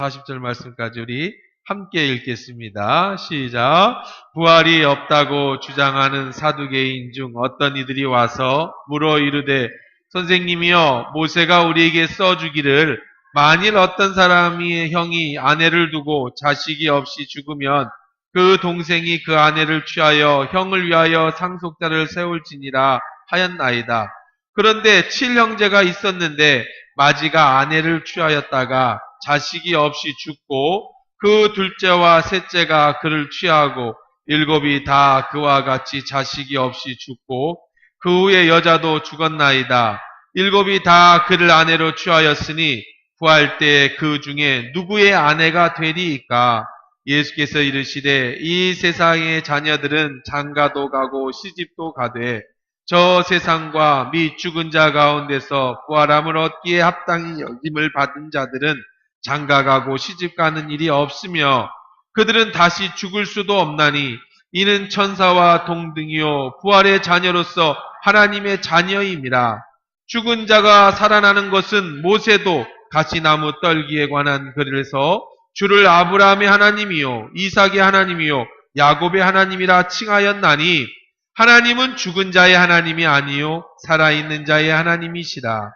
40절 말씀까지 우리 함께 읽겠습니다. 시작. 부활이 없다고 주장하는 사두개인 중 어떤 이들이 와서 물어 이르되 선생님이여 모세가 우리에게 써주기를 만일 어떤 사람이 형이 아내를 두고 자식이 없이 죽으면 그 동생이 그 아내를 취하여 형을 위하여 상속자를 세울지니라 하였나이다. 그런데 7형제가 있었는데 마지가 아내를 취하였다가 자식이 없이 죽고 그 둘째와 셋째가 그를 취하고 7이 다 그와 같이 자식이 없이 죽고 그 후에 여자도 죽었나이다. 7이 다 그를 아내로 취하였으니 구할 때 그 중에 누구의 아내가 되리이까? 예수께서 이르시되 이 세상의 자녀들은 장가도 가고 시집도 가되 저 세상과 및 죽은 자 가운데서 부활함을 얻기에 합당히 여김을 받은 자들은 장가가고 시집가는 일이 없으며 그들은 다시 죽을 수도 없나니 이는 천사와 동등이요 부활의 자녀로서 하나님의 자녀임이라. 죽은 자가 살아나는 것은 모세도 가시나무 떨기에 관한 글에서 주를 아브라함의 하나님이요 이삭의 하나님이요 야곱의 하나님이라 칭하였나니 하나님은 죽은 자의 하나님이 아니요 살아있는 자의 하나님이시라.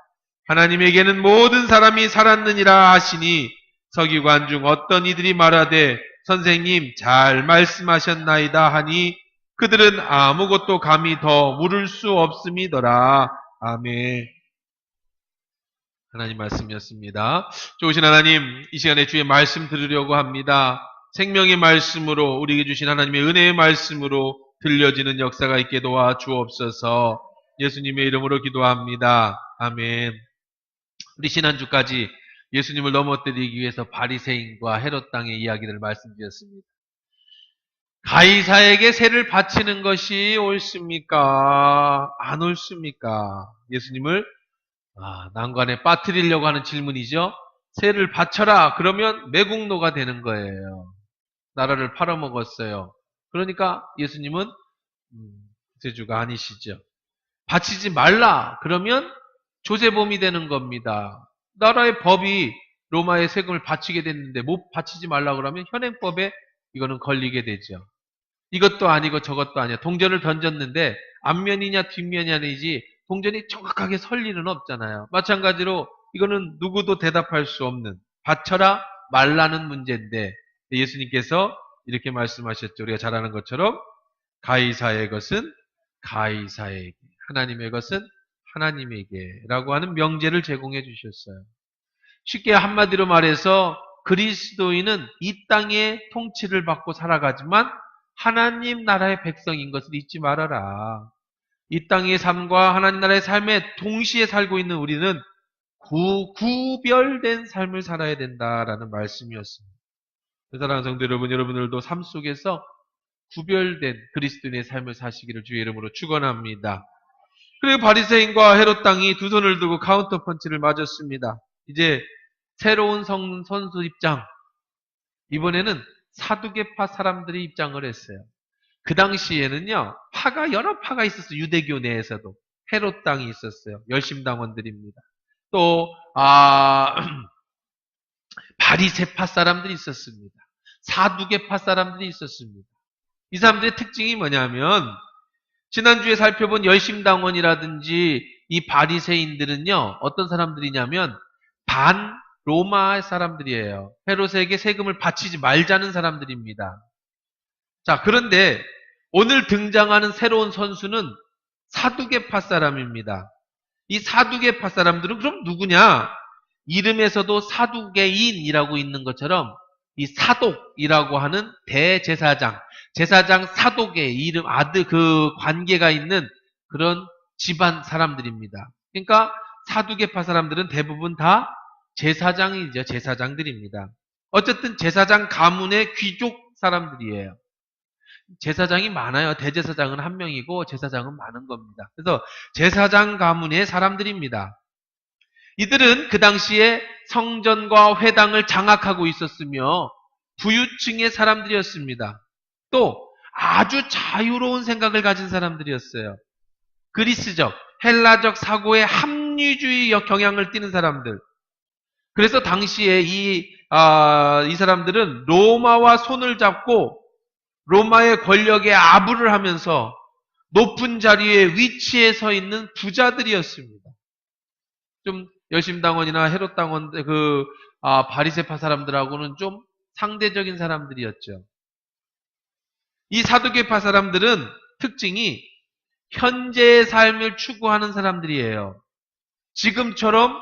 하나님에게는 모든 사람이 살았느니라 하시니 서기관 중 어떤 이들이 말하되 선생님 잘 말씀하셨나이다 하니 그들은 아무것도 감히 더 물을 수 없음이더라. 아멘. 하나님 말씀이었습니다. 좋으신 하나님, 이 시간에 주의 말씀 들으려고 합니다. 생명의 말씀으로 우리에게 주신 하나님의 은혜의 말씀으로 들려지는 역사가 있게 도와 주옵소서. 예수님의 이름으로 기도합니다. 아멘. 우리 지난주까지 예수님을 넘어뜨리기 위해서 바리새인과 헤롯 땅의 이야기를 말씀드렸습니다. 가이사에게 세를 바치는 것이 옳습니까? 안 옳습니까? 예수님을 난관에 빠뜨리려고 하는 질문이죠. 세를 바쳐라. 그러면 매국노가 되는 거예요. 나라를 팔아먹었어요. 그러니까 예수님은 구세주가 아니시죠. 바치지 말라. 그러면 조세범이 되는 겁니다. 나라의 법이 로마의 세금을 바치게 됐는데 못 바치지 말라 그러면 현행법에 이거는 걸리게 되죠. 이것도 아니고 저것도 아니야. 동전을 던졌는데 앞면이냐 뒷면이냐이지 동전이 정확하게 설 리는 없잖아요. 마찬가지로 이거는 누구도 대답할 수 없는 바쳐라 말라는 문제인데 예수님께서 이렇게 말씀하셨죠. 우리가 잘 아는 것처럼 가이사의 것은 가이사에게, 하나님의 것은 하나님에게 라고 하는 명제를 제공해 주셨어요. 쉽게 한마디로 말해서 그리스도인은 이 땅의 통치를 받고 살아가지만 하나님 나라의 백성인 것을 잊지 말아라. 이 땅의 삶과 하나님 나라의 삶에 동시에 살고 있는 우리는 구별된 삶을 살아야 된다라는 말씀이었습니다. 사랑하는 성도 여러분, 여러분들도 삶 속에서 구별된 그리스도인의 삶을 사시기를 주의 이름으로 축원합니다. 그리고 바리새인과 헤롯 땅이 두 손을 들고 카운터 펀치를 맞았습니다. 이제 새로운 선수 입장. 이번에는 사두개파 사람들이 입장을 했어요. 그 당시에는요, 여러 파가 있었어요. 유대교 내에서도. 헤롯 땅이 있었어요. 열심당원들입니다. 또, 바리새파 사람들이 있었습니다. 사두개파 사람들이 있었습니다. 이 사람들의 특징이 뭐냐면, 지난주에 살펴본 열심당원이라든지 이 바리새인들은요, 어떤 사람들이냐면, 로마 사람들이에요. 헤롯에게 세금을 바치지 말자는 사람들입니다. 자, 그런데 오늘 등장하는 새로운 선수는 사두개파 사람입니다. 이 사두개파 사람들은 그럼 누구냐? 이름에서도 사두개인이라고 있는 것처럼 이 사독이라고 하는 대제사장, 제사장 사독의 이름, 그 관계가 있는 그런 집안 사람들입니다. 그러니까 사두개파 사람들은 대부분 다 제사장이죠. 제사장들입니다. 어쨌든 제사장 가문의 귀족 사람들이에요. 제사장이 많아요. 대제사장은 한 명이고 제사장은 많은 겁니다. 그래서 제사장 가문의 사람들입니다. 이들은 그 당시에 성전과 회당을 장악하고 있었으며 부유층의 사람들이었습니다. 또 아주 자유로운 생각을 가진 사람들이었어요. 그리스적, 헬라적 사고의 합리주의 경향을 띠는 사람들. 그래서 당시에 이 이 사람들은 로마와 손을 잡고 로마의 권력에 아부를 하면서 높은 자리에 위치에 서 있는 부자들이었습니다. 좀 열심당원이나 헤롯당원, 바리새파 사람들하고는 좀 상대적인 사람들이었죠. 이 사두개파 사람들은 특징이 현재의 삶을 추구하는 사람들이에요. 지금처럼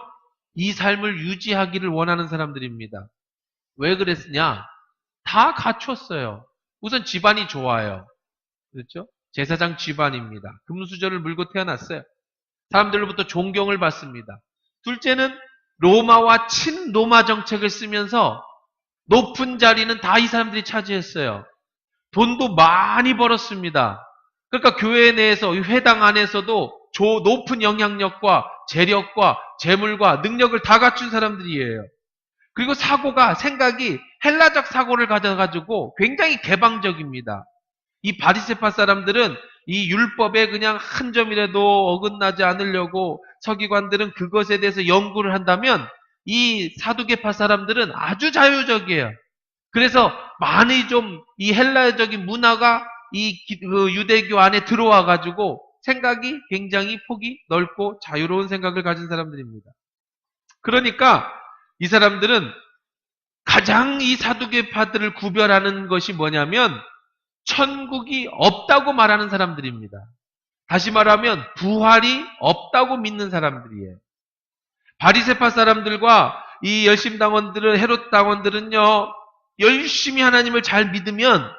이 삶을 유지하기를 원하는 사람들입니다. 왜 그랬느냐? 다 갖췄어요. 우선 집안이 좋아요. 그렇죠? 제사장 집안입니다. 금수저를 물고 태어났어요. 사람들로부터 존경을 받습니다. 둘째는 로마와 친로마 정책을 쓰면서 높은 자리는 다 이 사람들이 차지했어요. 돈도 많이 벌었습니다. 그러니까 교회 내에서, 회당 안에서도 높은 영향력과 재력과 재물과 능력을 다 갖춘 사람들이에요. 그리고 생각이 헬라적 사고를 가져가지고 굉장히 개방적입니다. 이 바리새파 사람들은 이 율법에 그냥 한 점이라도 어긋나지 않으려고, 서기관들은 그것에 대해서 연구를 한다면 이 사두개파 사람들은 아주 자유적이에요. 그래서 많이 좀 이 헬라적인 문화가 이 유대교 안에 들어와 가지고 생각이 굉장히 폭이 넓고 자유로운 생각을 가진 사람들입니다. 그러니까 이 사람들은 가장 이 사두개파들을 구별하는 것이 뭐냐면 천국이 없다고 말하는 사람들입니다. 다시 말하면 부활이 없다고 믿는 사람들이에요. 바리새파 사람들과 이 열심당원들은, 헤롯 당원들은요, 열심히 하나님을 잘 믿으면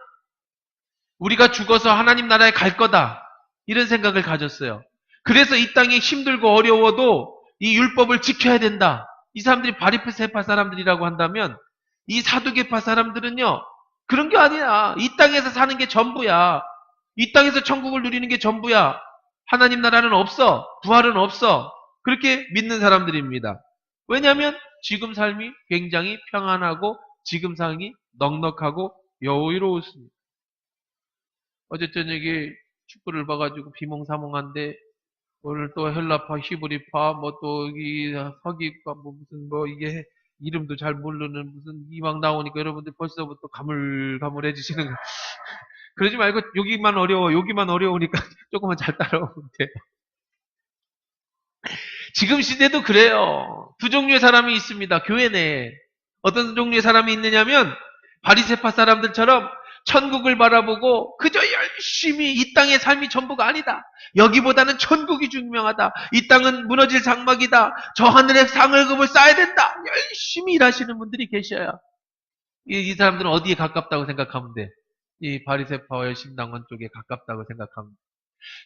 우리가 죽어서 하나님 나라에 갈 거다, 이런 생각을 가졌어요. 그래서 이 땅이 힘들고 어려워도 이 율법을 지켜야 된다. 이 사람들이 바리새파 사람들이라고 한다면 이 사두개파 사람들은요, 그런 게 아니야. 이 땅에서 사는 게 전부야. 이 땅에서 천국을 누리는 게 전부야. 하나님 나라는 없어. 부활은 없어. 그렇게 믿는 사람들입니다. 왜냐하면 지금 삶이 굉장히 평안하고 지금 삶이 넉넉하고 여유로웠습니다. 어제 저녁에 축구를 봐가지고 비몽사몽한데 오늘 또 헬라파, 히브리파, 뭐 또 여기 서기과 뭐 무슨 뭐 이게 이름도 잘 모르는 무슨 이막 나오니까 여러분들 벌써부터 가물가물해지시는 거. 그러지 말고 여기만 어려우니까 조금만 잘 따라오면 돼요. 지금 시대도 그래요. 두 종류의 사람이 있습니다. 교회 내에. 어떤 종류의 사람이 있느냐면 바리새파 사람들처럼 천국을 바라보고 그저 열심히 이 땅의 삶이 전부가 아니다. 여기보다는 천국이 중요하다. 이 땅은 무너질 장막이다. 저 하늘에 상을금을 쌓아야 된다. 열심히 일하시는 분들이 계셔요. 이 사람들은 어디에 가깝다고 생각하면 돼? 이 바리새파와 열심당원 쪽에 가깝다고 생각하면 돼.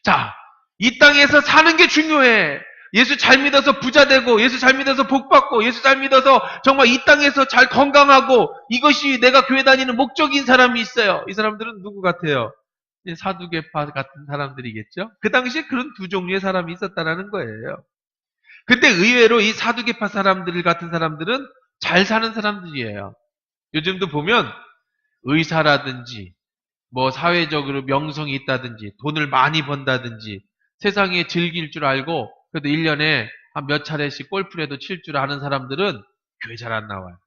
자, 이 땅에서 사는 게 중요해. 예수 잘 믿어서 부자 되고, 예수 잘 믿어서 복 받고, 예수 잘 믿어서 정말 이 땅에서 잘 건강하고, 이것이 내가 교회 다니는 목적인 사람이 있어요. 이 사람들은 누구 같아요? 사두개파 같은 사람들이겠죠? 그 당시에 그런 두 종류의 사람이 있었다라는 거예요. 근데 의외로 이 사두개파 사람들 같은 사람들은 잘 사는 사람들이에요. 요즘도 보면 의사라든지, 뭐 사회적으로 명성이 있다든지, 돈을 많이 번다든지, 세상에 즐길 줄 알고 그래도 1년에 한 몇 차례씩 골프라도 칠 줄 아는 사람들은 교회 잘 안 나와요.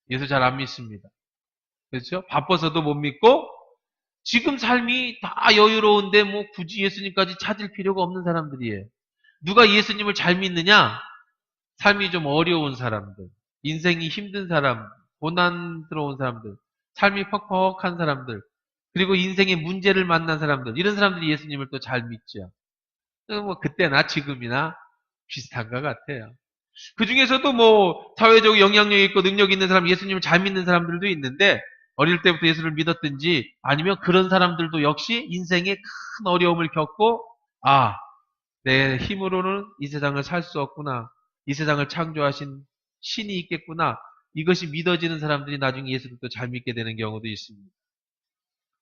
예수 잘 안 믿습니다. 그렇죠? 바빠서도 못 믿고 지금 삶이 다 여유로운데 뭐 굳이 예수님까지 찾을 필요가 없는 사람들이에요. 누가 예수님을 잘 믿느냐? 삶이 좀 어려운 사람들, 인생이 힘든 사람, 고난스러운 사람들, 삶이 퍽퍽한 사람들, 그리고 인생의 문제를 만난 사람들, 이런 사람들이 예수님을 또 잘 믿죠. 뭐 그때나 지금이나 비슷한 것 같아요. 그 중에서도 뭐 사회적 영향력 있고 능력 있는 사람, 예수님을 잘 믿는 사람들도 있는데 어릴 때부터 예수를 믿었든지 아니면 그런 사람들도 역시 인생에 큰 어려움을 겪고 내 힘으로는 이 세상을 살 수 없구나. 이 세상을 창조하신 신이 있겠구나. 이것이 믿어지는 사람들이 나중에 예수를 또 잘 믿게 되는 경우도 있습니다.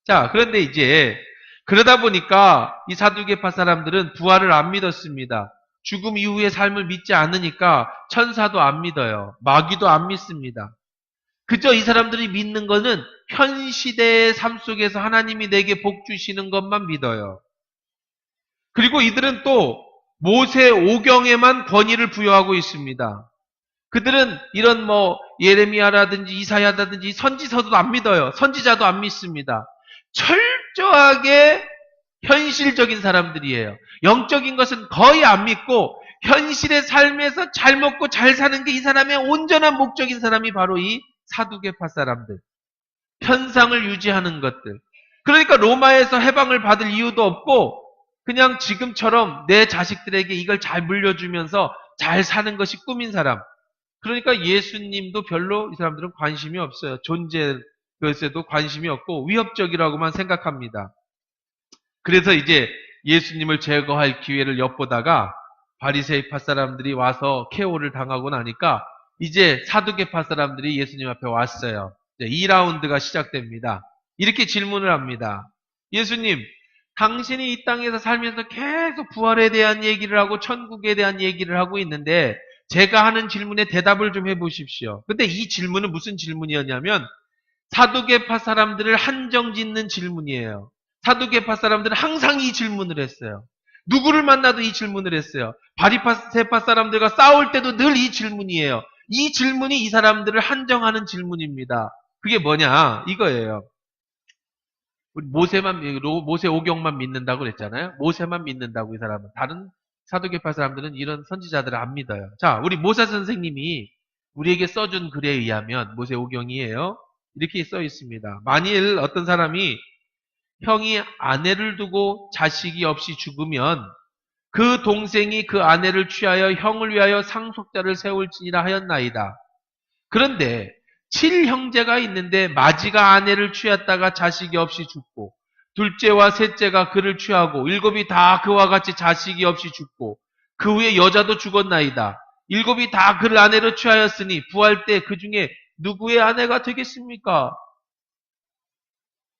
자, 그런데 이제 그러다 보니까 이 사두개파 사람들은 부활을 안 믿었습니다. 죽음 이후의 삶을 믿지 않으니까 천사도 안 믿어요. 마귀도 안 믿습니다. 그저 이 사람들이 믿는 거는 현 시대의 삶 속에서 하나님이 내게 복 주시는 것만 믿어요. 그리고 이들은 또 모세 오경에만 권위를 부여하고 있습니다. 그들은 이런 예레미야라든지 이사야라든지 선지서도 안 믿어요. 선지자도 안 믿습니다. 철저하게 현실적인 사람들이에요. 영적인 것은 거의 안 믿고 현실의 삶에서 잘 먹고 잘 사는 게 이 사람의 온전한 목적인 사람이 바로 이 사두개파 사람들. 현상을 유지하는 것들. 그러니까 로마에서 해방을 받을 이유도 없고 그냥 지금처럼 내 자식들에게 이걸 잘 물려주면서 잘 사는 것이 꿈인 사람. 그러니까 예수님도 별로 이 사람들은 관심이 없어요. 존재 것에도 관심이 없고 위협적이라고만 생각합니다. 그래서 이제 예수님을 제거할 기회를 엿보다가 바리새파 사람들이 와서 케오를 당하고 나니까 이제 사두개파 사람들이 예수님 앞에 왔어요. 이제 2라운드가 시작됩니다. 이렇게 질문을 합니다. 예수님, 당신이 이 땅에서 살면서 계속 부활에 대한 얘기를 하고 천국에 대한 얘기를 하고 있는데 제가 하는 질문에 대답을 좀 해보십시오. 근데 이 질문은 무슨 질문이었냐면 사두개파 사람들을 한정짓는 질문이에요. 사두개파 사람들은 항상 이 질문을 했어요. 누구를 만나도 이 질문을 했어요. 바리새파 사람들과 싸울 때도 늘 이 질문이에요. 이 질문이 이 사람들을 한정하는 질문입니다. 그게 뭐냐? 이거예요. 우리 모세 오경만 믿는다고 그랬잖아요. 모세만 믿는다고 이 사람은. 다른 사두개파 사람들은 이런 선지자들을 안 믿어요. 자, 우리 모세 선생님이 우리에게 써준 글에 의하면 모세 오경이에요. 이렇게 써 있습니다. 만일 어떤 사람이 형이 아내를 두고 자식이 없이 죽으면 그 동생이 그 아내를 취하여 형을 위하여 상속자를 세울지니라 하였나이다. 그런데 7형제가 있는데 마지가 아내를 취했다가 자식이 없이 죽고 둘째와 셋째가 그를 취하고 7이 다 그와 같이 자식이 없이 죽고 그 후에 여자도 죽었나이다. 7이 다 그를 아내로 취하였으니 부활 때 그 중에 누구의 아내가 되겠습니까?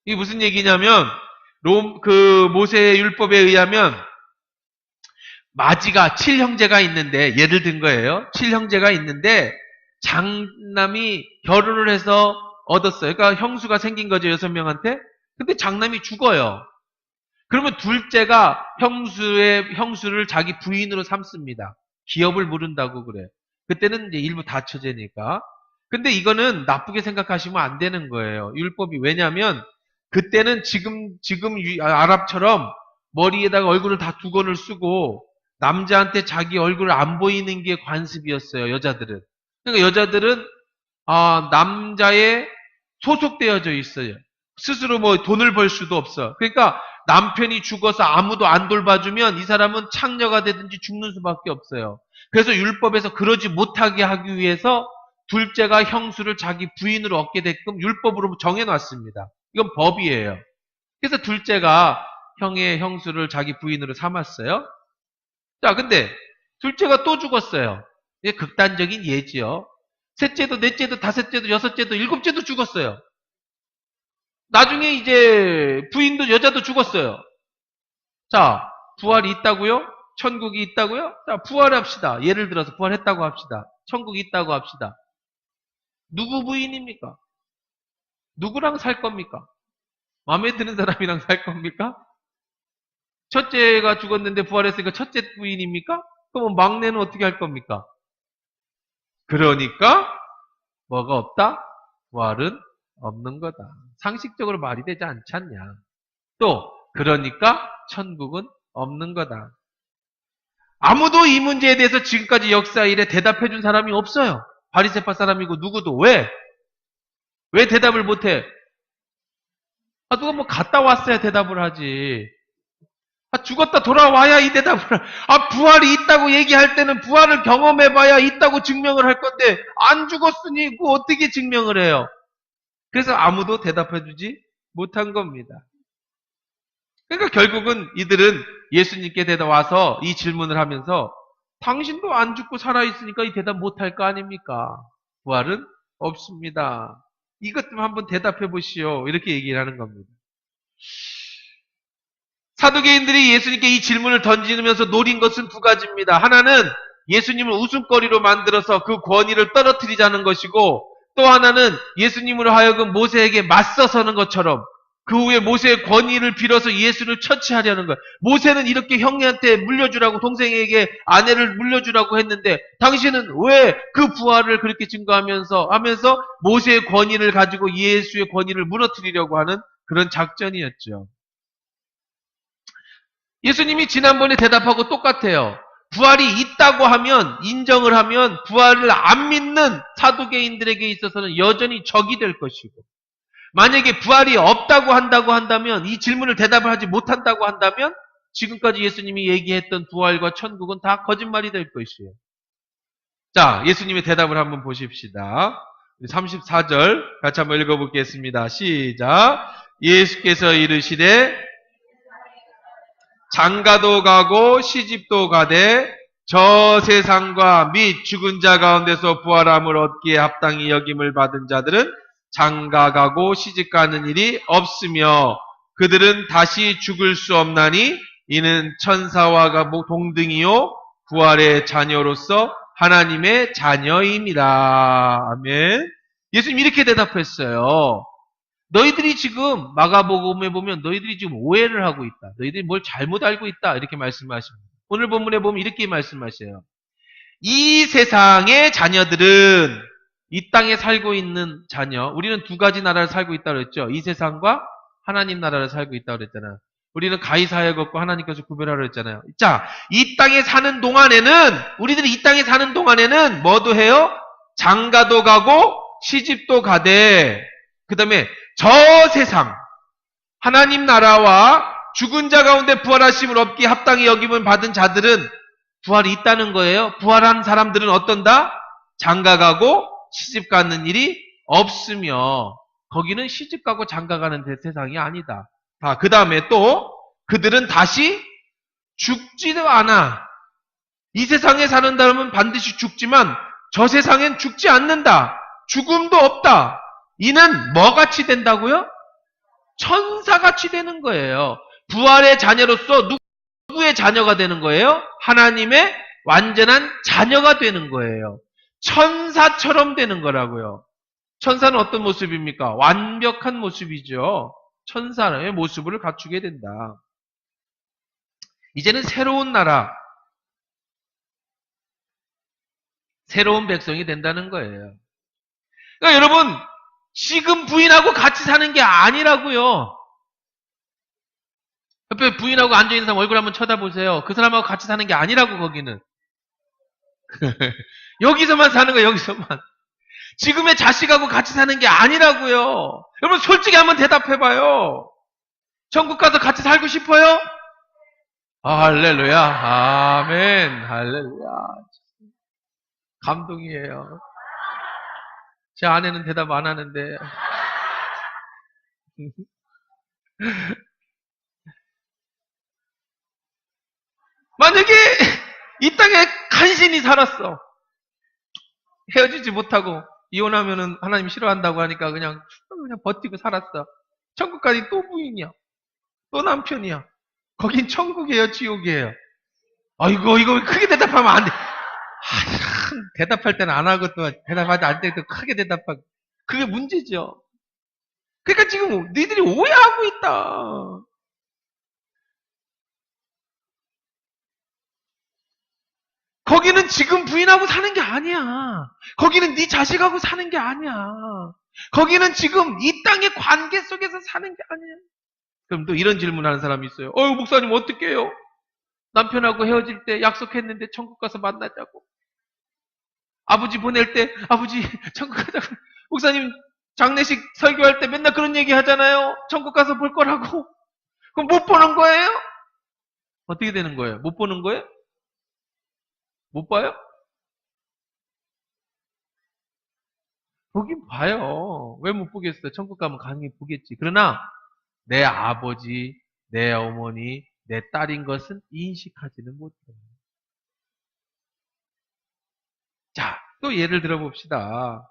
이게 무슨 얘기냐면 모세의 율법에 의하면 마지가 7형제가 있는데 예를 든 거예요. 7형제가 있는데 장남이 결혼을 해서 얻었어요. 그러니까 형수가 생긴 거죠. 6명한테. 근데 장남이 죽어요. 그러면 둘째가 형수를 자기 부인으로 삼습니다. 기업을 물은다고 그래. 그때는 이제 일부 다처제니까. 근데 이거는 나쁘게 생각하시면 안 되는 거예요. 율법이. 왜냐하면 그때는 지금 아랍처럼 머리에다가 얼굴을 다 두건을 쓰고 남자한테 자기 얼굴 안 보이는 게 관습이었어요. 여자들은. 그러니까 여자들은 남자에 소속되어져 있어요. 스스로 돈을 벌 수도 없어. 그러니까 남편이 죽어서 아무도 안 돌봐주면 이 사람은 창녀가 되든지 죽는 수밖에 없어요. 그래서 율법에서 그러지 못하게 하기 위해서 둘째가 형수를 자기 부인으로 얻게 되게끔 율법으로 정해놨습니다. 이건 법이에요. 그래서 둘째가 형수를 자기 부인으로 삼았어요. 자, 근데 둘째가 또 죽었어요. 이게 극단적인 예지요. 셋째도, 넷째도, 다섯째도, 여섯째도, 일곱째도 죽었어요. 나중에 이제 부인도 여자도 죽었어요. 자, 부활이 있다고요? 천국이 있다고요? 자, 부활합시다. 예를 들어서 부활했다고 합시다. 천국이 있다고 합시다. 누구 부인입니까? 누구랑 살 겁니까? 마음에 드는 사람이랑 살 겁니까? 첫째가 죽었는데 부활했으니까 첫째 부인입니까? 그럼 막내는 어떻게 할 겁니까? 그러니까 뭐가 없다? 부활은 없는 거다. 상식적으로 말이 되지 않지 않냐. 또 그러니까 천국은 없는 거다. 아무도 이 문제에 대해서 지금까지 역사 일에 대답해 준 사람이 없어요. 바리새파 사람이고 누구도. 왜? 왜 대답을 못해? 누가 갔다 왔어야 대답을 하지. 죽었다 돌아와야 이 대답을 부활이 있다고 얘기할 때는 부활을 경험해봐야 있다고 증명을 할 건데 안 죽었으니 그 어떻게 증명을 해요? 그래서 아무도 대답해주지 못한 겁니다. 그러니까 결국은 이들은 예수님께 와서 이 질문을 하면서 당신도 안 죽고 살아있으니까 이 대답 못할 거 아닙니까? 부활은 없습니다. 이것 좀 한번 대답해 보시오. 이렇게 얘기를 하는 겁니다. 사두개인들이 예수님께 이 질문을 던지면서 노린 것은 두 가지입니다. 하나는 예수님을 웃음거리로 만들어서 그 권위를 떨어뜨리자는 것이고 또 하나는 예수님으로 하여금 모세에게 맞서서는 것처럼 그 후에 모세의 권위를 빌어서 예수를 처치하려는 거예요. 모세는 이렇게 형님한테 물려주라고, 동생에게 아내를 물려주라고 했는데 당신은 왜 그 부활을 그렇게 증거하면서 모세의 권위를 가지고 예수의 권위를 무너뜨리려고 하는 그런 작전이었죠. 예수님이 지난번에 대답하고 똑같아요. 부활이 있다고 하면, 인정을 하면 부활을 안 믿는 사두개인들에게 있어서는 여전히 적이 될 것이고, 만약에 부활이 없다고 한다면, 이 질문을 대답을 하지 못한다고 한다면 지금까지 예수님이 얘기했던 부활과 천국은 다 거짓말이 될 것이에요. 자, 예수님의 대답을 한번 보십시다. 34절 같이 한번 읽어보겠습니다. 시작. 예수께서 이르시되 장가도 가고 시집도 가되 저 세상과 및 죽은 자 가운데서 부활함을 얻기에 합당히 여김을 받은 자들은 장가 가고 시집 가는 일이 없으며 그들은 다시 죽을 수 없나니 이는 천사와 동등이요 부활의 자녀로서 하나님의 자녀입니다. 아멘. 예수님 이렇게 대답했어요. 너희들이 지금 마가복음에 보면 너희들이 지금 오해를 하고 있다. 너희들이 뭘 잘못 알고 있다. 이렇게 말씀하십니다. 오늘 본문에 보면 이렇게 말씀하셔요. 이 세상의 자녀들은, 이 땅에 살고 있는 자녀, 우리는 두 가지 나라를 살고 있다고 그랬죠. 이 세상과 하나님 나라를 살고 있다고 그랬잖아요. 우리는 가히사의 것과 하나님께서 구별하라고 그랬잖아요. 자, 이 땅에 사는 동안에는, 우리들이 이 땅에 사는 동안에는 뭐도 해요? 장가도 가고 시집도 가되, 그 다음에 저 세상, 하나님 나라와 죽은 자 가운데 부활하심을 얻기에 합당히 여김을 받은 자들은 부활이 있다는 거예요. 부활한 사람들은 어떤다? 장가가고 시집가는 일이 없으며, 거기는 시집가고 장가가는 세상이 아니다. 그 다음에 또 그들은 다시 죽지도 않아. 이 세상에 사는 사람은 반드시 죽지만 저 세상엔 죽지 않는다. 죽음도 없다. 이는 뭐같이 된다고요? 천사같이 되는 거예요. 부활의 자녀로서 누구의 자녀가 되는 거예요? 하나님의 완전한 자녀가 되는 거예요. 천사처럼 되는 거라고요. 천사는 어떤 모습입니까? 완벽한 모습이죠. 천사의 모습을 갖추게 된다. 이제는 새로운 나라, 새로운 백성이 된다는 거예요. 그러니까 여러분, 지금 부인하고 같이 사는 게 아니라고요. 옆에 부인하고 앉아있는 사람 얼굴 한번 쳐다보세요. 그 사람하고 같이 사는 게 아니라고, 거기는. 여기서만 사는 거예요, 여기서만. 지금의 자식하고 같이 사는 게 아니라고요. 여러분, 솔직히 한번 대답해봐요. 천국 가서 같이 살고 싶어요? 할렐루야. 아멘. 할렐루야. 감동이에요. 제 아내는 대답 안 하는데. 만약에 이 땅에 간신히 살았어. 헤어지지 못하고 이혼하면은 하나님 싫어한다고 하니까 그냥 버티고 살았어. 천국까지 또 부인이야. 또 남편이야. 거긴 천국이에요, 지옥이에요. 이거 크게 대답하면 안 돼. 대답할 때는 안 하고 또 대답하지 않을 때 또 크게 대답하고. 그게 문제죠. 그러니까 지금 니들이 오해하고 있다. 거기는 지금 부인하고 사는 게 아니야. 거기는 네 자식하고 사는 게 아니야. 거기는 지금 이 땅의 관계 속에서 사는 게 아니야. 그럼 또 이런 질문하는 사람이 있어요. 목사님 어떻게 해요? 남편하고 헤어질 때 약속했는데 천국 가서 만나자고. 아버지 보낼 때 아버지 천국 가자고. 목사님 장례식 설교할 때 맨날 그런 얘기 하잖아요. 천국 가서 볼 거라고. 그럼 못 보는 거예요? 어떻게 되는 거예요? 못 보는 거예요? 못 봐요? 보긴 봐요. 왜 못 보겠어요? 천국 가면 당연히 보겠지. 그러나 내 아버지, 내 어머니, 내 딸인 것은 인식하지는 못해요. 자, 또 예를 들어봅시다.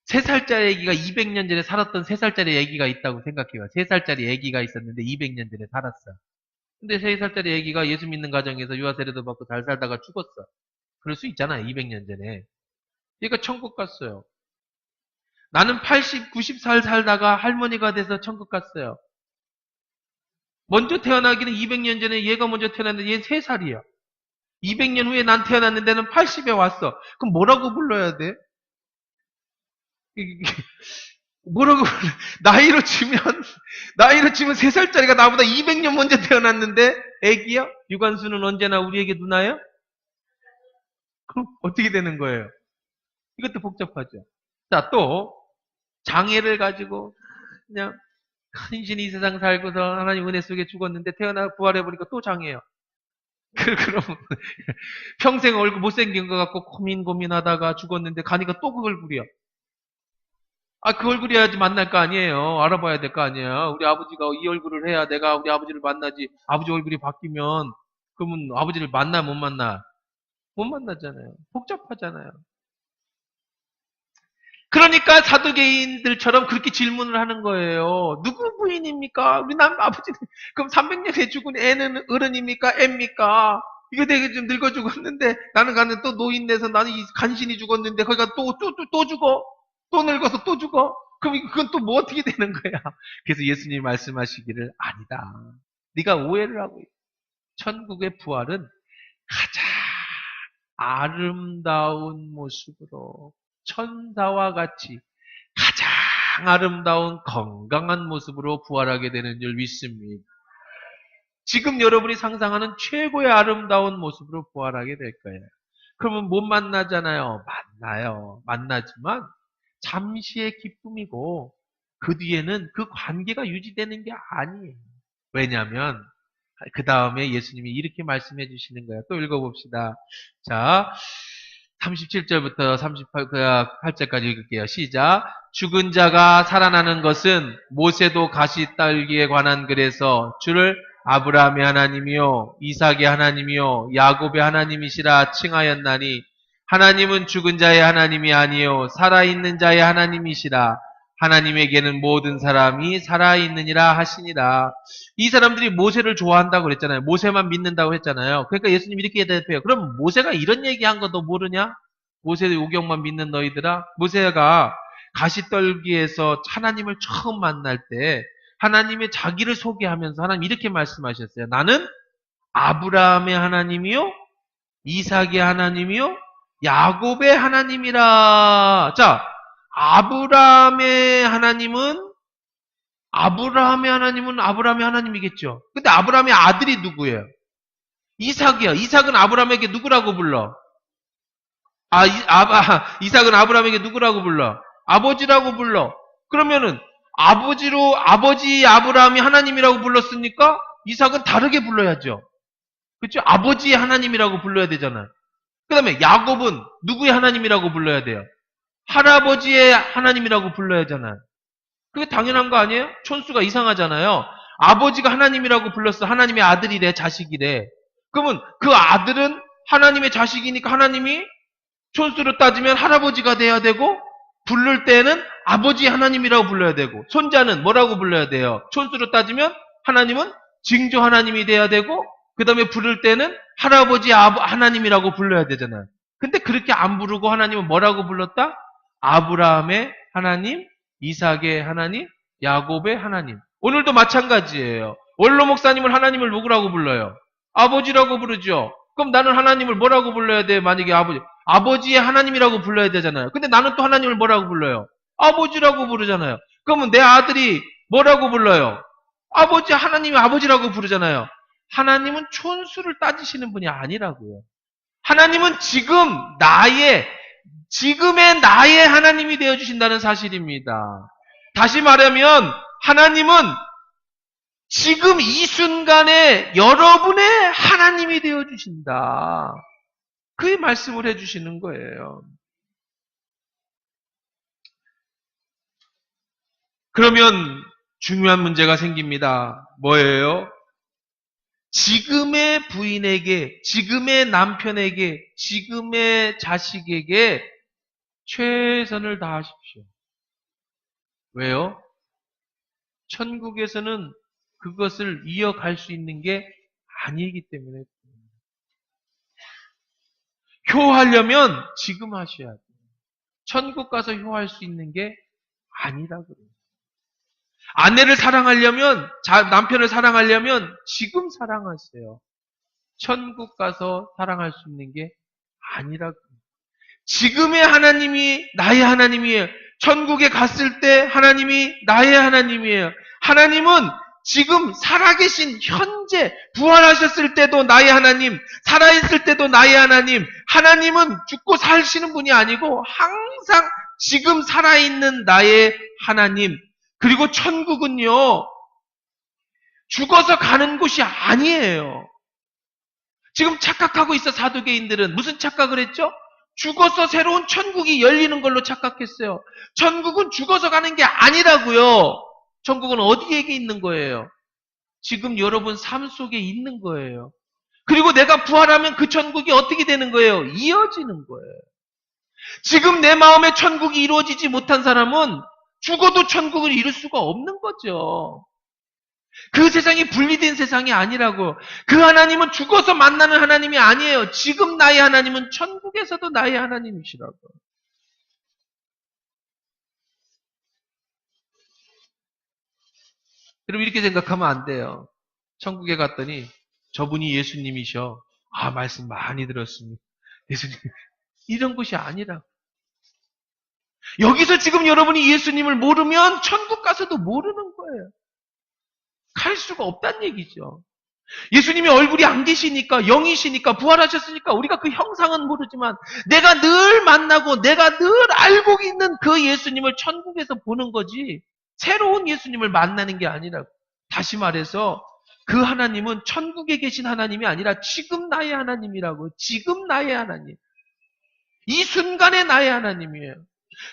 3살짜리 애기가 200년 전에 살았던 3살짜리 애기가 있다고 생각해요. 3살짜리 애기가 있었는데 200년 전에 살았어. 근데 3살짜리 애기가 예수 믿는 가정에서 유아세례도 받고 잘 살다가 죽었어. 그럴 수 있잖아요. 200년 전에. 그러니까 천국 갔어요. 나는 80, 90살 살다가 할머니가 돼서 천국 갔어요. 먼저 태어나기는 200년 전에 얘가 먼저 태어났는데 얘 3살이야. 200년 후에 난 태어났는데 는 80에 왔어. 그럼 뭐라고 불러야 돼? 뭐라고 불러? 나이로 치면 3살짜리가 나보다 200년 먼저 태어났는데 애기야? 유관수는 언제나 우리에게 누나예요? 그럼 어떻게 되는 거예요? 이것도 복잡하죠. 자, 또 장애를 가지고 그냥 간신히 이 세상 살고서 하나님 은혜 속에 죽었는데 태어나 부활해보니까 또 장애예요. 그럼 평생 얼굴 못생긴 것 같고 고민하다가 죽었는데 가니까 또 그 얼굴이야. 아, 그 얼굴이야지 만날 거 아니에요. 알아봐야 될 거 아니에요. 우리 아버지가 이 얼굴을 해야 내가 우리 아버지를 만나지. 아버지 얼굴이 바뀌면 그러면 아버지를 만나 못 만나? 못 만나잖아요. 복잡하잖아요. 그러니까 사두개인들처럼 그렇게 질문을 하는 거예요. 누구 부인입니까? 우리 아버지는 그럼 300년에 죽은 애는 어른입니까? 애입니까? 이거 되게 좀 늙어 죽었는데 나는 가는 또 노인 돼서 나는 간신히 죽었는데 거기가 또 죽어. 또 늙어서 또 죽어. 그럼 그건 또 뭐 어떻게 되는 거야? 그래서 예수님이 말씀하시기를 아니다. 네가 오해를 하고 있어. 천국의 부활은 가장 아름다운 모습으로 천사와 같이 가장 아름다운 건강한 모습으로 부활하게 되는 줄 믿습니다. 지금 여러분이 상상하는 최고의 아름다운 모습으로 부활하게 될 거예요. 그러면 못 만나잖아요. 만나요. 만나지만 잠시의 기쁨이고 그 뒤에는 그 관계가 유지되는 게 아니에요. 왜냐하면 그 다음에 예수님이 이렇게 말씀해 주시는 거예요. 또 읽어봅시다. 자, 37절부터 38절까지 읽을게요. 시작. 죽은 자가 살아나는 것은 모세도 가시떨기에 관한 글에서 주를 아브라함의 하나님이요 이삭의 하나님이요 야곱의 하나님이시라 칭하였나니 하나님은 죽은 자의 하나님이 아니요 살아있는 자의 하나님이시라. 하나님에게는 모든 사람이 살아있느니라 하시니라. 이 사람들이 모세를 좋아한다고 그랬잖아요. 모세만 믿는다고 했잖아요. 그러니까 예수님 이렇게 대답해요. 그럼 모세가 이런 얘기한 거 너 모르냐? 모세의 오경만 믿는 너희들아. 모세가 가시떨기에서 하나님을 처음 만날 때 하나님의 자기를 소개하면서 하나님 이렇게 말씀하셨어요. 나는 아브라함의 하나님이요 이삭의 하나님이요 야곱의 하나님이라. 자, 아브라함의 하나님이겠죠. 근데 아브라함의 아들이 누구예요? 이삭이야. 이삭은 아브라함에게 누구라고 불러? 이삭은 아브라함에게 누구라고 불러? 아버지라고 불러. 그러면은 아버지 아브라함이 하나님이라고 불렀으니까 이삭은 다르게 불러야죠. 그렇죠? 아버지의 하나님이라고 불러야 되잖아요. 그 다음에 야곱은 누구의 하나님이라고 불러야 돼요? 할아버지의 하나님이라고 불러야 하잖아요. 그게 당연한 거 아니에요? 촌수가 이상하잖아요. 아버지가 하나님이라고 불렀어. 하나님의 아들이래, 자식이래. 그러면 그 아들은 하나님의 자식이니까 하나님이 촌수로 따지면 할아버지가 돼야 되고, 부를 때는 아버지 하나님이라고 불러야 되고, 손자는 뭐라고 불러야 돼요? 촌수로 따지면 하나님은 징조 하나님이 돼야 되고, 그 다음에 부를 때는 할아버지 하나님이라고 불러야 되잖아요. 근데 그렇게 안 부르고 하나님은 뭐라고 불렀다? 아브라함의 하나님, 이삭의 하나님, 야곱의 하나님. 오늘도 마찬가지예요. 원로 목사님을 하나님을 누구라고 불러요? 아버지라고 부르죠. 그럼 나는 하나님을 뭐라고 불러야 돼? 만약에 아버지의 하나님이라고 불러야 되잖아요. 근데 나는 또 하나님을 뭐라고 불러요? 아버지라고 부르잖아요. 그러면 내 아들이 뭐라고 불러요? 하나님이 아버지라고 부르잖아요. 하나님은 촌수를 따지시는 분이 아니라고요. 하나님은 지금의 나의 하나님이 되어주신다는 사실입니다. 다시 말하면, 하나님은 지금 이 순간에 여러분의 하나님이 되어주신다. 그 말씀을 해주시는 거예요. 그러면 중요한 문제가 생깁니다. 뭐예요? 지금의 부인에게, 지금의 남편에게, 지금의 자식에게 최선을 다하십시오. 왜요? 천국에서는 그것을 이어갈 수 있는 게 아니기 때문에. 효하려면 지금 하셔야 돼요. 천국 가서 효할 수 있는 게 아니라고 그래요. 아내를 사랑하려면, 남편을 사랑하려면 지금 사랑하세요. 천국 가서 사랑할 수 있는 게 아니라고. 지금의 하나님이 나의 하나님이에요. 천국에 갔을 때 하나님이 나의 하나님이에요. 하나님은 지금 살아계신 현재 부활하셨을 때도 나의 하나님, 살아있을 때도 나의 하나님. 하나님은 죽고 사시는 분이 아니고 항상 지금 살아있는 나의 하나님. 그리고 천국은요, 죽어서 가는 곳이 아니에요. 지금 착각하고 있어, 사두개인들은. 무슨 착각을 했죠? 죽어서 새로운 천국이 열리는 걸로 착각했어요. 천국은 죽어서 가는 게 아니라고요. 천국은 어디에게 있는 거예요? 지금 여러분 삶 속에 있는 거예요. 그리고 내가 부활하면 그 천국이 어떻게 되는 거예요? 이어지는 거예요. 지금 내 마음에 천국이 이루어지지 못한 사람은 죽어도 천국을 이룰 수가 없는 거죠. 그 세상이 분리된 세상이 아니라고. 그 하나님은 죽어서 만나는 하나님이 아니에요. 지금 나의 하나님은 천국에서도 나의 하나님이시라고. 여러분 이렇게 생각하면 안 돼요. 천국에 갔더니 저분이 예수님이셔. 아, 말씀 많이 들었습니다. 예수님. 이런 것이 아니라. 여기서 지금 여러분이 예수님을 모르면 천국 가서도 모르는 거예요. 갈 수가 없다는 얘기죠. 예수님이 얼굴이 안 계시니까, 영이시니까, 부활하셨으니까 우리가 그 형상은 모르지만 내가 늘 만나고 내가 늘 알고 있는 그 예수님을 천국에서 보는 거지 새로운 예수님을 만나는 게 아니라고. 다시 말해서 그 하나님은 천국에 계신 하나님이 아니라 지금 나의 하나님이라고. 지금 나의 하나님. 이 순간에 나의 하나님이에요.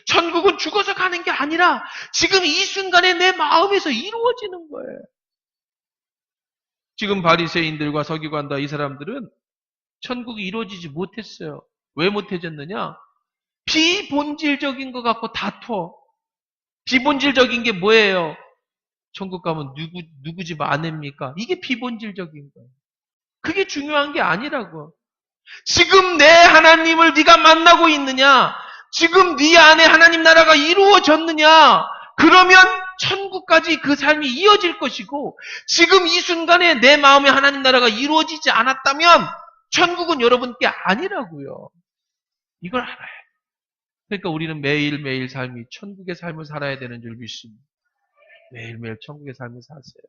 천국은 죽어서 가는 게 아니라 지금 이 순간에 내 마음에서 이루어지는 거예요. 지금 바리새인들과 서기관다 이 사람들은 천국이 이루어지지 못했어요. 왜 못해졌느냐? 비본질적인 것 갖고 다퉈. 비본질적인 게 뭐예요? 천국 가면 누구 집 아내입니까? 이게 비본질적인 거예요. 그게 중요한 게 아니라고. 지금 내 하나님을 네가 만나고 있느냐? 지금 네 안에 하나님 나라가 이루어졌느냐? 그러면 천국까지 그 삶이 이어질 것이고, 지금 이 순간에 내 마음에 하나님 나라가 이루어지지 않았다면 천국은 여러분께 아니라고요. 이걸 알아야 돼요. 그러니까 우리는 매일매일 삶이 천국의 삶을 살아야 되는 줄 믿습니다. 매일매일 천국의 삶을 사세요.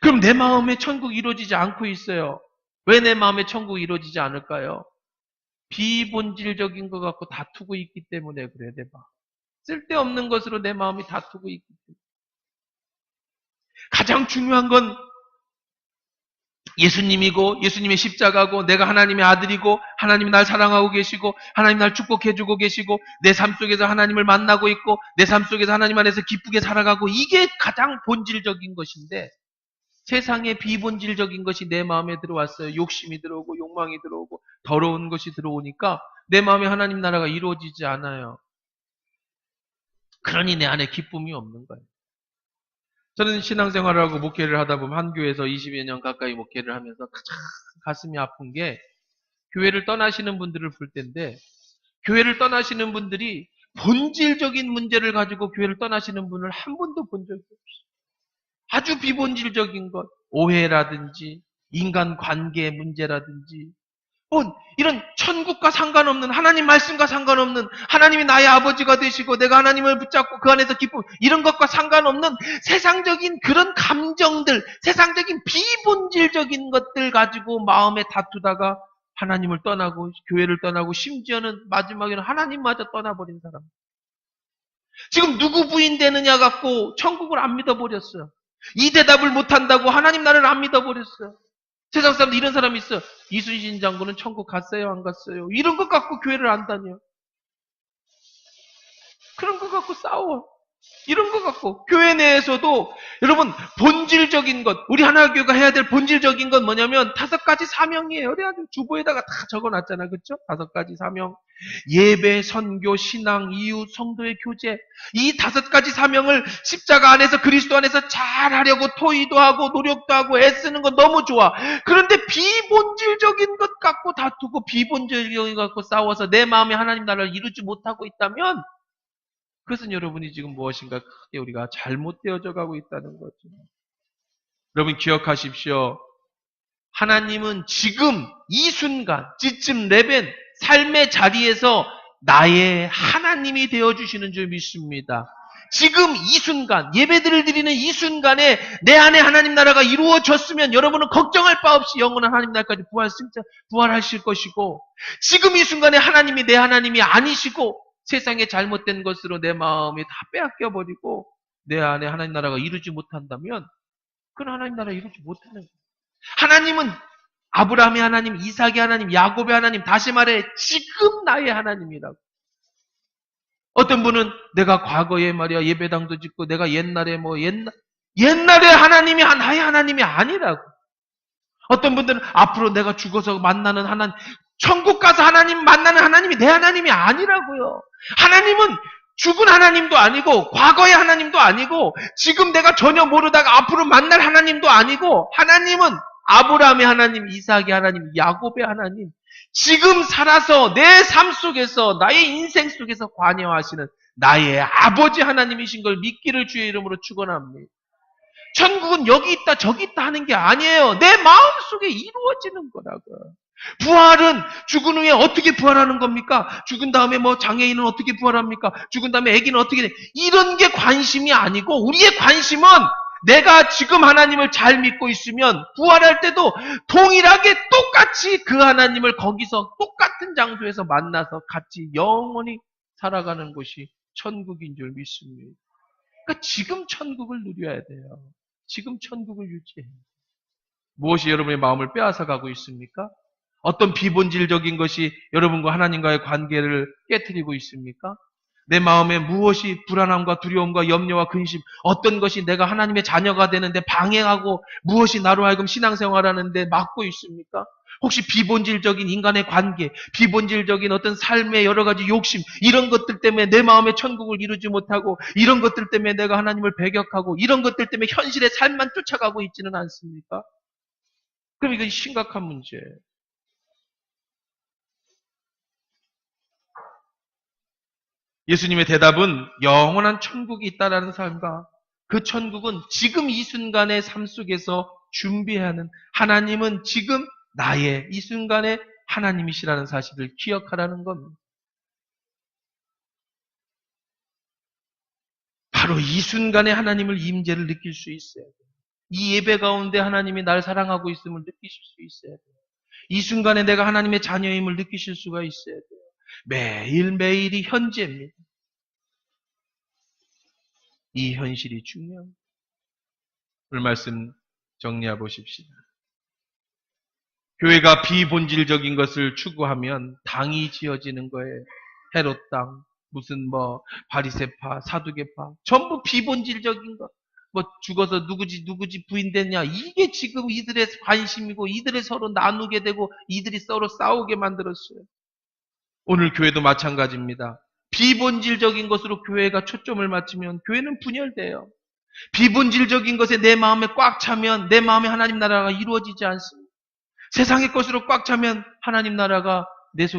그럼 내 마음에 천국이 이루어지지 않고 있어요. 왜 내 마음에 천국이 이루어지지 않을까요? 비본질적인 것 갖고 다투고 있기 때문에 그래야 돼 봐. 쓸데없는 것으로 내 마음이 다투고 있기 때문에. 가장 중요한 건 예수님이고 예수님의 십자가고 내가 하나님의 아들이고 하나님이 날 사랑하고 계시고 하나님 날 축복해주고 계시고 내 삶 속에서 하나님을 만나고 있고 내 삶 속에서 하나님 안에서 기쁘게 살아가고, 이게 가장 본질적인 것인데 세상에 비본질적인 것이 내 마음에 들어왔어요. 욕심이 들어오고 욕망이 들어오고 더러운 것이 들어오니까 내 마음에 하나님 나라가 이루어지지 않아요. 그러니 내 안에 기쁨이 없는 거예요. 저는 신앙생활을 하고 목회를 하다 보면 한 교회에서 20여 년 가까이 목회를 하면서 가장 가슴이 아픈 게 교회를 떠나시는 분들을 볼 텐데, 교회를 떠나시는 분들이 본질적인 문제를 가지고 교회를 떠나시는 분을 한 번도 본 적이 없어요. 아주 비본질적인 것, 오해라든지 인간 관계의 문제라든지 이런 천국과 상관없는, 하나님 말씀과 상관없는, 하나님이 나의 아버지가 되시고 내가 하나님을 붙잡고 그 안에서 기쁨, 이런 것과 상관없는 세상적인 그런 감정들, 세상적인 비본질적인 것들 가지고 마음에 다투다가 하나님을 떠나고 교회를 떠나고 심지어는 마지막에는 하나님마저 떠나버린 사람. 지금 누구 부인 되느냐 갖고 천국을 안 믿어버렸어요. 이 대답을 못한다고 하나님 나라를 안 믿어버렸어요. 세상 사람들 이런 사람이 있어. 이순신 장군은 천국 갔어요, 안 갔어요? 이런 것 갖고 교회를 안 다녀. 그런 것 갖고 싸워. 이런 것 갖고. 교회 내에서도 여러분 본질적인 것, 우리 하나교회가 해야 될 본질적인 건 뭐냐면 5가지 사명이에요. 그래가지고 주보에다가 다 적어놨잖아, 그렇죠? 5가지 사명. 예배, 선교, 신앙, 이웃, 성도의 교제. 이 5가지 사명을 십자가 안에서 그리스도 안에서 잘 하려고 토의도 하고 노력도 하고 애쓰는 건 너무 좋아. 그런데 비본질적인 것 갖고 다투고 비본질적인 것 갖고 싸워서 내 마음에 하나님 나라를 이루지 못하고 있다면 그것은 여러분이 지금 무엇인가 크게 우리가 잘못되어져 가고 있다는 거죠. 여러분 기억하십시오. 하나님은 지금 이 순간, 지금 레벤, 삶의 자리에서 나의 하나님이 되어주시는 줄 믿습니다. 지금 이 순간, 예배들을 드리는 이 순간에 내 안에 하나님 나라가 이루어졌으면 여러분은 걱정할 바 없이 영원한 하나님 나라까지 부활하실 것이고, 지금 이 순간에 하나님이 내 하나님이 아니시고 세상의 잘못된 것으로 내 마음이 다 빼앗겨버리고 내 안에 하나님 나라가 이루지 못한다면 그건 하나님 나라 이루지 못하는 거예요. 하나님은 아브라함의 하나님, 이삭의 하나님, 야곱의 하나님, 다시 말해 지금 나의 하나님이라고. 어떤 분은 내가 과거에 말이야 예배당도 짓고 내가 옛날에 옛날에 하나님이 나의 하나님이 아니라고. 어떤 분들은 앞으로 내가 죽어서 만나는 하나님, 천국 가서 하나님 만나는 하나님이 내 하나님이 아니라고요. 하나님은 죽은 하나님도 아니고 과거의 하나님도 아니고 지금 내가 전혀 모르다가 앞으로 만날 하나님도 아니고, 하나님은 아브라함의 하나님, 이삭의 하나님, 야곱의 하나님, 지금 살아서 내 삶 속에서 나의 인생 속에서 관여하시는 나의 아버지 하나님이신 걸 믿기를 주의 이름으로 축원합니다. 천국은 여기 있다 저기 있다 하는 게 아니에요. 내 마음속에 이루어지는 거라고요. 부활은 죽은 후에 어떻게 부활하는 겁니까? 죽은 다음에 장애인은 어떻게 부활합니까? 죽은 다음에 아기는 어떻게 돼? 이런 게 관심이 아니고, 우리의 관심은 내가 지금 하나님을 잘 믿고 있으면 부활할 때도 동일하게 똑같이 그 하나님을 거기서 똑같은 장소에서 만나서 같이 영원히 살아가는 곳이 천국인 줄 믿습니다. 그러니까 지금 천국을 누려야 돼요. 지금 천국을 유지해야 돼요. 무엇이 여러분의 마음을 빼앗아가고 있습니까? 어떤 비본질적인 것이 여러분과 하나님과의 관계를 깨트리고 있습니까? 내 마음에 무엇이 불안함과 두려움과 염려와 근심, 어떤 것이 내가 하나님의 자녀가 되는데 방해하고 무엇이 나로 하여금 신앙생활하는데 막고 있습니까? 혹시 비본질적인 인간의 관계, 비본질적인 어떤 삶의 여러 가지 욕심, 이런 것들 때문에 내 마음의 천국을 이루지 못하고, 이런 것들 때문에 내가 하나님을 배격하고, 이런 것들 때문에 현실의 삶만 쫓아가고 있지는 않습니까? 그럼 이건 심각한 문제예요. 예수님의 대답은 영원한 천국이 있다라는 삶과 그 천국은 지금 이 순간의 삶 속에서 준비해야 하는, 하나님은 지금 나의 이 순간의 하나님이시라는 사실을 기억하라는 겁니다. 바로 이 순간에 하나님을 임재를 느낄 수 있어야 돼요. 이 예배 가운데 하나님이 날 사랑하고 있음을 느끼실 수 있어야 돼요. 이 순간에 내가 하나님의 자녀임을 느끼실 수가 있어야 돼요. 매일매일이 현재입니다. 이 현실이 중요합니다. 오늘 말씀 정리해 보십시다. 교회가 비본질적인 것을 추구하면 당이 지어지는 거예요. 헤롯 당, 무슨 바리새파, 사두개파, 전부 비본질적인 것. 죽어서 누구지 부인 됐냐, 이게 지금 이들의 관심이고 이들의 서로 나누게 되고 이들이 서로 싸우게 만들었어요. 오늘 교회도 마찬가지입니다. 비본질적인 것으로 교회가 초점을 맞추면 교회는 분열돼요. 비본질적인 것에 내 마음에 꽉 차면 내 마음에 하나님 나라가 이루어지지 않습니다. 세상의 것으로 꽉 차면 하나님 나라가 내 속에